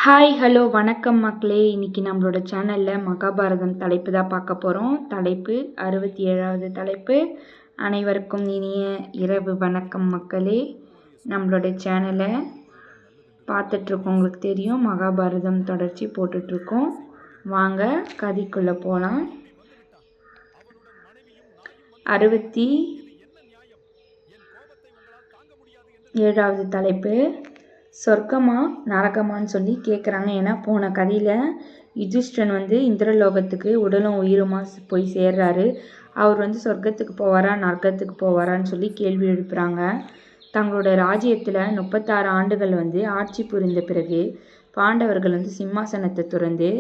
Hi hello வணக்கம் மக்களே. இன்னைக்கு நம்மளோட சேனலில் மகாபாரதம் தலைப்பு தான் பார்க்க போகிறோம். தலைப்பு 67வது தலைப்பு. அனைவருக்கும் இனிய இரவு வணக்கம் மக்களே. நம்மளோட சேனலை பார்த்துட்ருக்கோங்களுக்கு தெரியும், மகாபாரதம் தொடர்ச்சி போட்டுட்ருக்கோம். வாங்க கதைக்குள்ளே போகலாம். 67வது தலைப்பு சொர்க்கமா நரகமான்னு சொல்லி கேட்குறாங்க. ஏன்னா போன கதையில் யுதிஷ்டன் இந்திரலோகத்துக்கு உடலும் உயிருமா போய் சேர்றாரு. அவர் சொர்க்கத்துக்கு போவாரா நரகத்துக்கு போவாரான்னு சொல்லி கேள்வி எழுப்புறாங்க. தங்களோட ராஜ்யத்தில் 36 ஆண்டுகள் ஆட்சி புரிந்த பிறகு பாண்டவர்கள் சிம்மாசனத்தை துறந்து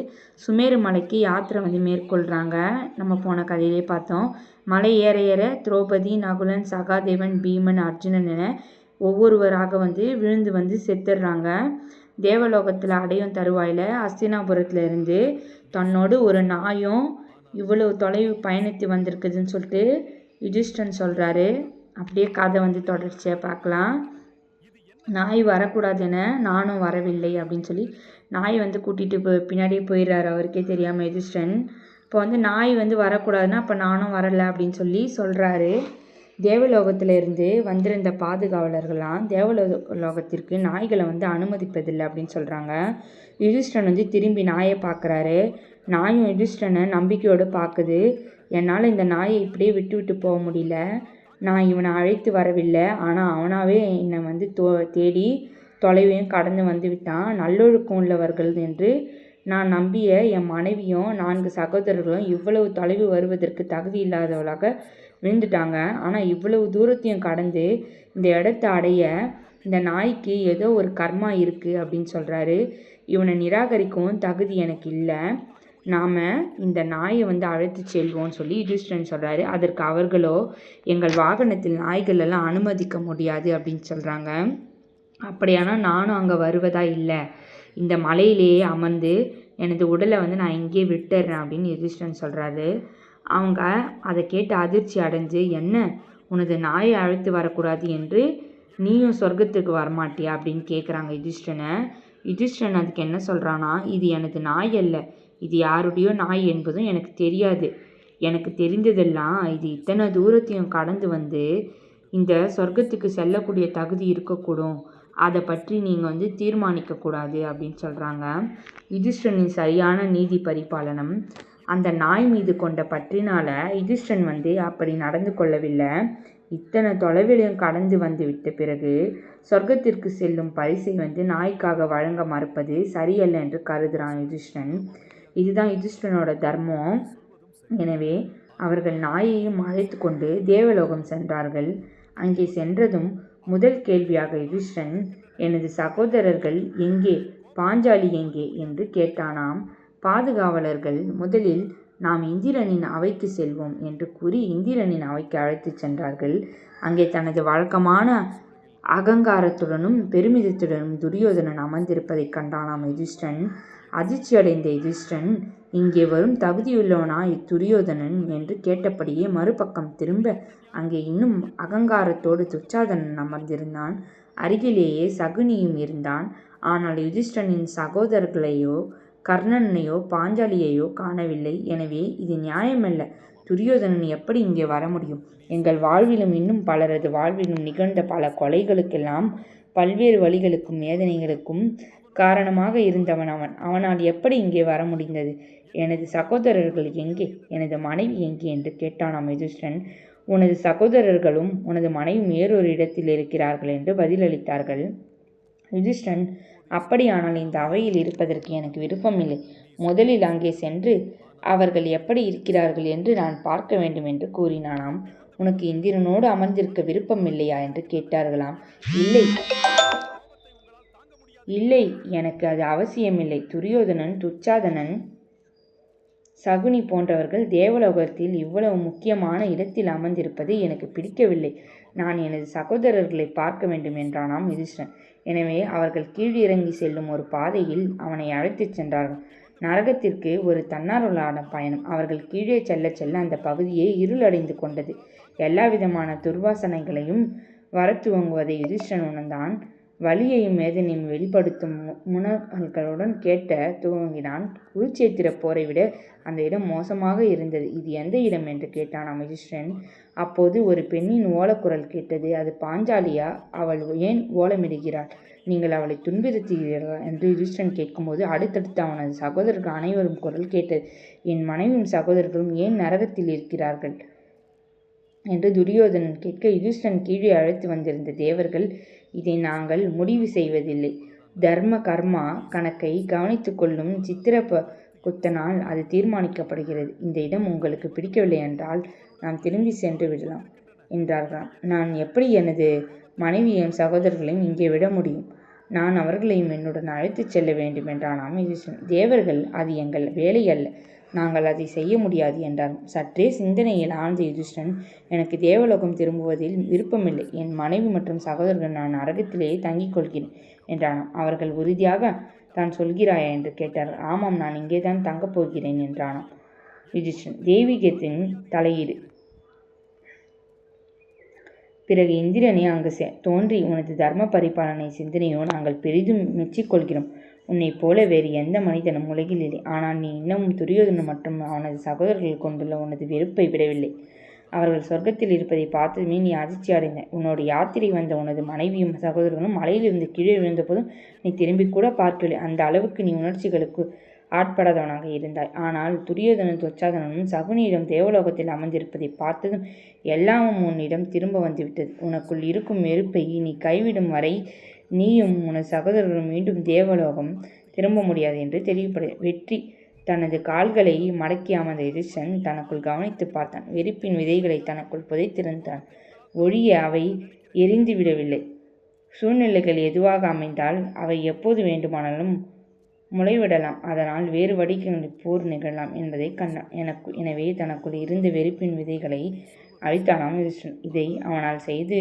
சுமேரு மலைக்கு யாத்திரை மேற்கொள்கிறாங்க. நம்ம போன கதையிலே பார்த்தோம். மலை ஏற ஏற திரௌபதி, நகுலன், சகாதேவன், பீமன், அர்ஜுனன் என ஒவ்வொருவராக விழுந்து செத்துடுறாங்க. தேவலோகத்தில் அடையும் தருவாயில் அஸ்தினாபுரத்தில் இருந்து தன்னோடு ஒரு நாயும் இவ்வளவு தொலைவு பயணித்து வந்திருக்குதுன்னு சொல்லிட்டு யுதிஷ்டன் சொல்கிறாரு. அப்படியே கதை தொடர்ச்சியாக பார்க்கலாம். நாய் வரக்கூடாதுன்னு நானும் வரவில்லை அப்படின்னு சொல்லி நாய் கூட்டிகிட்டு பின்னாடியே போயிடுறாரு, அவருக்கே தெரியாமல் யுதிஷ்டன். இப்போ நாய் வரக்கூடாதுன்னா அப்போ நானும் வரலை அப்படின்னு சொல்லி சொல்கிறாரு. தேவலோகத்திலிருந்து வந்திருந்த பாதுகாவலர்கள்லாம் தேவலோகத்திற்கு நாய்களை அனுமதிப்பதில்லை அப்படின்னு சொல்கிறாங்க. யுதிஷ்டன் திரும்பி நாயை பார்க்குறாரு. நாயும் யுதிஷ்டனை நம்பிக்கையோடு பார்க்குது. என்னால் இந்த நாயை இப்படியே விட்டு போக முடியல. நான் இவனை அழைத்து வரவில்லை, ஆனால் அவனாவே என்னை தேடி தொலைவையும் கடந்து விட்டான். நல்லொழுக்கம் உள்ளவர்கள் என்று நான் நம்பிய என் மனைவியும் 4 சகோதரர்களும் இவ்வளவு தொலைவு வருவதற்கு தகுதி இல்லாதவளாக விழுந்துட்டாங்க. ஆனால் இவ்வளவு தூரத்தையும் கடந்து இந்த இடத்த அடைய இந்த நாய்க்கு ஏதோ ஒரு கர்மா இருக்குது அப்படின்னு சொல்கிறாரு. இவனை நிராகரிக்கவும் தகுதி எனக்கு இல்லை. நாம் இந்த நாயை அழைத்து செல்வோம்னு சொல்லி யுதிஷ்டன் சொல்கிறாரு. அதற்கு அவர்களோ எங்கள் வாகனத்தில் நாய்கள் எல்லாம் அனுமதிக்க முடியாது அப்படின்னு சொல்கிறாங்க. அப்படியானால் நானும் அங்கே வருவதா இல்லை. இந்த மலையிலேயே அமர்ந்து எனது உடலை நான் இங்கே விட்டுறேன் அப்படின்னு யுதிஷ்டன் சொல்கிறாரு. அவங்க அதை கேட்டு அதிர்ச்சி அடைஞ்சு, என்ன உனது நாயை அழைத்து வரக்கூடாது என்று நீயும் சொர்க்கத்துக்கு வரமாட்டியா அப்படின்னு கேட்குறாங்க யுதிஷ்டனை. யுதிஷ்டன் அதுக்கு என்ன சொல்கிறான்னா, இது எனது நாய் அல்ல, இது யாருடையோ நாய் என்பதும் எனக்கு தெரியாது. எனக்கு தெரிந்ததெல்லாம் இது இத்தனை தூரத்தையும் கடந்து இந்த சொர்க்கத்துக்கு செல்லக்கூடிய தகுதி இருக்கக்கூடும். அதை பற்றி நீங்கள் தீர்மானிக்கக்கூடாது அப்படின்னு சொல்கிறாங்க. யுதிஷ்டனின் சரியான நீதி பரிபாலனம். அந்த நாய் மீது கொண்ட பற்றினால் யுதிஷ்டன் அப்படி நடந்து கொள்ளவில்லை. இத்தனை தொலைவிலையும் கடந்து விட்ட பிறகு சொர்க்கத்திற்கு செல்லும் பரிசை நாய்க்காக வழங்க மறுப்பது சரியல்ல என்று கருதுகிறான் யுதிஷ்டன். இதுதான் யுதிஷ்டனோட தர்மம். எனவே அவர்கள் நாயையும் அழைத்து கொண்டு தேவலோகம் சென்றார்கள். அங்கே சென்றதும் முதல் கேள்வியாக யுதிஷ்டன், எனது சகோதரர்கள் எங்கே, பாஞ்சாலி எங்கே என்று கேட்டானாம். பாதுகாவலர்கள் முதலில் நாம் இந்திரனின் அவைக்கு செல்வோம் என்று கூறி இந்திரனின் அவைக்கு அழைத்து சென்றார்கள். அங்கே தனது வழக்கமான அகங்காரத்துடனும் பெருமிதத்துடனும் துரியோதனன் அமர்ந்திருப்பதை கண்டானாம் யுதிஷ்டன். அதிர்ச்சியடைந்த யுதிஷ்டன், இங்கே வரும் தகுதியுள்ளவனா இத்துரியோதனன் என்று கேட்டபடியே மறுபக்கம் திரும்ப அங்கே இன்னும் அகங்காரத்தோடு துச்சாதனன் அமர்ந்திருந்தான். அருகிலேயே சகுனியும் இருந்தான். ஆனால் யுதிஷ்டனின் சகோதரர்களையோ கர்ணனையோ பாஞ்சாலியையோ காணவில்லை. எனவே இது நியாயமல்ல. துரியோதனன் எப்படி இங்கே வர முடியும்? எங்கள் வாழ்விலும் இன்னும் பலரது வாழ்விலும் நிகழ்ந்த பல கொலைகளுக்கெல்லாம் பல்வேறு வழிகளுக்கும் வேதனைகளுக்கும் காரணமாக இருந்தவன் அவன். அவனால் எப்படி இங்கே வர முடிந்தது? எனது சகோதரர்கள் எங்கே, எனது மனைவி எங்கே என்று கேட்டானாம் யுதிஷ்டன். உனது சகோதரர்களும் உனது மனைவியும் வேறொரு இடத்தில் இருக்கிறார்கள் என்று பதிலளித்தார்கள். யுதிஷ்டன், அப்படியானால் இந்த அவையில் இருப்பதற்கு எனக்கு விருப்பமில்லை. முதலில் அங்கே சென்று அவர்கள் எப்படி இருக்கிறார்கள் என்று நான் பார்க்க வேண்டும் என்று கூறினானாம். உனக்கு இந்திரனோடு அமர்ந்திருக்க விருப்பம் இல்லையா என்று கேட்டார்களாம். இல்லை, எனக்கு அது அவசியமில்லை. துரியோதனன், துச்சாதனன், சகுனி போன்றவர்கள் தேவலோகத்தில் இவ்வளவு முக்கியமான இடத்தில் அமர்ந்திருப்பது எனக்கு பிடிக்கவில்லை. நான் எனது சகோதரர்களை பார்க்க வேண்டும் என்றானாம் யுதிஷ்டன். எனவே அவர்கள் கீழிறங்கி செல்லும் ஒரு பாதையில் அவனை அழைத்துச் சென்றார்கள். நரகத்திற்கு ஒரு தன்னார்வலான பயணம். அவர்கள் கீழே செல்ல செல்ல அந்த பகுதியை இருளடைந்து கொண்டது. எல்லா விதமான துர்வாசனைகளையும் வரத்துவங்குவதை யுதிஷ்டன் உணர்ந்தான். வலியையும் வேதனையும் வெளிப்படுத்தும் முனகல்களுடன் கேட்ட துவங்கினான். குருச்சேத்திர போரை விட அந்த இடம் மோசமாக இருந்தது. இது எந்த இடம் என்று கேட்டான் யுதிஷ்டிரன். அப்போது ஒரு பெண்ணின் ஓலக்குரல் கேட்டது. அது பாஞ்சாலியா? அவள் ஏன் ஓலமிடுகிறாள்? நீங்கள் அவளை துன்புறுத்துகிறீர்களா என்று யுதிஷ்டிரன் கேட்கும்போது அடுத்தடுத்து அவனது சகோதரர்கள் அனைவரும் குரல் கேட்டது. என் மனைவியும் சகோதரர்களும் ஏன் நரகத்தில் இருக்கிறார்கள் என்று துரியோதனன் கேட்க, யுதிஷ்டிரன் கீழே அழைத்து வந்திருந்த தேவர்கள், இதை நாங்கள் முடிவு செய்வதில்லை. தர்ம கர்மா கணக்கை கவனித்து கொள்ளும் சித்திரகுப்தனால் அது தீர்மானிக்கப்படுகிறது. இந்த இடம் உங்களுக்கு பிடிக்கவில்லை என்றால் நாம் திரும்பி சென்று விடலாம் என்றார்களாம். நான் எப்படி எனது மனைவியையும் சகோதரர்களையும் இங்கே விட முடியும்? நான் அவர்களையும் என்னுடன் அழைத்துச் செல்ல வேண்டும் என்றானாம் யுதிஷ்டிரன். தேவர்கள், அது எங்கள் வேலை அல்ல, நாங்கள் அதை செய்ய முடியாது என்றார். சற்றே சிந்தனையில் ஆழ்ந்த யுதிஷ்டிரன், எனக்கு தேவலோகம் திரும்புவதில் விருப்பமில்லை. என் மனைவி மற்றும் சகோதரர்கள் நான் நரகத்திலேயே தங்கிக் கொள்கிறேன் என்றானாம். அவர்கள் உறுதியாக தான் சொல்கிறாயா என்று கேட்டார்கள். ஆமாம், நான் இங்கேதான் தங்கப் போகிறேன் என்றானாம் யுதிஷ்டிரன். தெய்வீகத்தின் தலையீடு. பிறகு இந்திரனே அங்கு தோன்றி உனது தர்ம பரிபாலனை சிந்தனையோ நாங்கள் பெரிதும் மெச்சிக்கொள்கிறோம். உன்னைப் போல வேறு எந்த மனிதனும் உலகில் இல்லை. ஆனால் நீ இன்னமும் துரியோதனன் மற்றும் அவனது சகோதரர்கள் கொண்டுள்ள உனது வெறுப்பை விடவில்லை. அவர்கள் சொர்க்கத்தில் இருப்பதை பார்த்ததுமே நீ அதிர்ச்சி அடைந்தாய். உன்னோட யாத்திரை வந்த உனது மனைவியும் சகோதரர்களும் மலையிலிருந்து கீழே விழுந்த போதும் நீ திரும்பி கூட பார்க்கவில்லை. அந்த அளவுக்கு நீ உணர்ச்சிகளுக்கு ஆட்படாதவனாக இருந்தாய். ஆனால் துரியோதனன் துச்சாதனனும் சகுனியிடம் தேவலோகத்தில் அமர்ந்திருப்பதை பார்த்ததும் எல்லாமும் உன்னிடம் திரும்ப வந்துவிட்டது. உனக்குள் இருக்கும் வெறுப்பை நீ கைவிடும் வரை நீயும் உனது சகோதரர்களும் மீண்டும் தேவலோகம் திரும்ப முடியாது என்று தெளிவுபடுகிறது. வெற்றி தனது கால்களை மடக்கி அமர்ந்த யுதிஷ்டிரன் தனக்குள் கவனித்து பார்த்தான். வெறுப்பின் விதைகளை தனக்குள் புதைத்திருந்தான். ஒழிய அவை எரிந்து விடவில்லை. சூழ்நிலைகள் எதுவாக அமைந்தால் அவை எப்போது வேண்டுமானாலும் முளைவிடலாம். அதனால் வேறு வடிவங்களில் போர் நிகழலாம் என்பதை கண்டான். எனவே தனக்குள் இருந்த வெறுப்பின் விதைகளை அழித்தானாம் யுதிஷ்டிரன். இதை அவனால் செய்து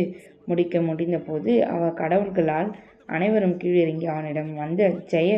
முடிக்க முடிந்த போது கடவுள்களால் அனைவரும் கீழிறங்கி அவனிடம் வந்த ஜெய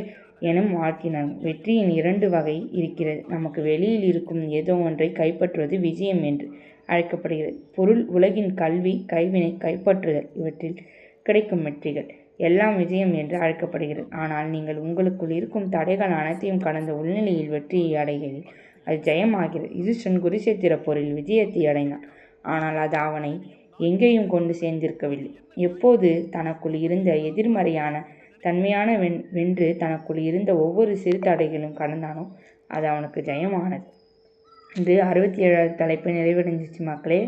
எனும் வாழ்த்தினார். வெற்றியின் 2 வகை இருக்கிறது. நமக்கு வெளியில் இருக்கும் ஏதோ ஒன்றை கைப்பற்றுவது விஜயம் என்று அழைக்கப்படுகிறது. பொருள், உலகின் கல்வி, கைவினை, கைப்பற்றுதல் இவற்றில் கிடைக்கும் வெற்றிகள் எல்லாம் விஜயம் என்று அழைக்கப்படுகிறது. ஆனால் நீங்கள் உங்களுக்குள் இருக்கும் தடைகள் அனைத்தையும் கடந்த உள்நிலையில் வெற்றியை அடைகையில் அது ஜெயமாகிறது. யுதிஷ்டிரன் குருச்சேத்திர போரில் விஜயத்தை அடைந்தான். ஆனால் அது அவனை எங்கேயும் கொண்டு சேர்ந்திருக்கவில்லை. எப்போது தனக்குள் இருந்த எதிர்மறையான தன்மையான வென்று தனக்குள் இருந்த ஒவ்வொரு சிறு தடைகளும் கடந்தானோ அது அவனுக்கு ஜெயமானது. இது 67வது தலைப்பு நிறைவடைஞ்சிச்சு மக்களே.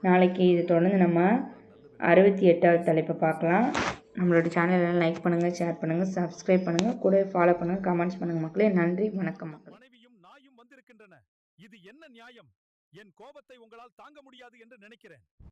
நாளைக்கு இது தொடர்ந்து நம்ம 68வது தலைப்பை பார்க்கலாம். நம்மளோட சேனலெல்லாம் லைக் பண்ணுங்கள், ஷேர் பண்ணுங்கள், சப்ஸ்கிரைப் பண்ணுங்கள், கூட ஃபாலோ பண்ணுங்கள், கமெண்ட்ஸ் பண்ணுங்கள் மக்களே. நன்றி, வணக்கம் மக்கள். மனைவியும் நாயும் வந்திருக்கின்றன. இது என்ன நியாயம்? என் கோபத்தை உங்களால் தாங்க முடியாது என்று நினைக்கிறேன்.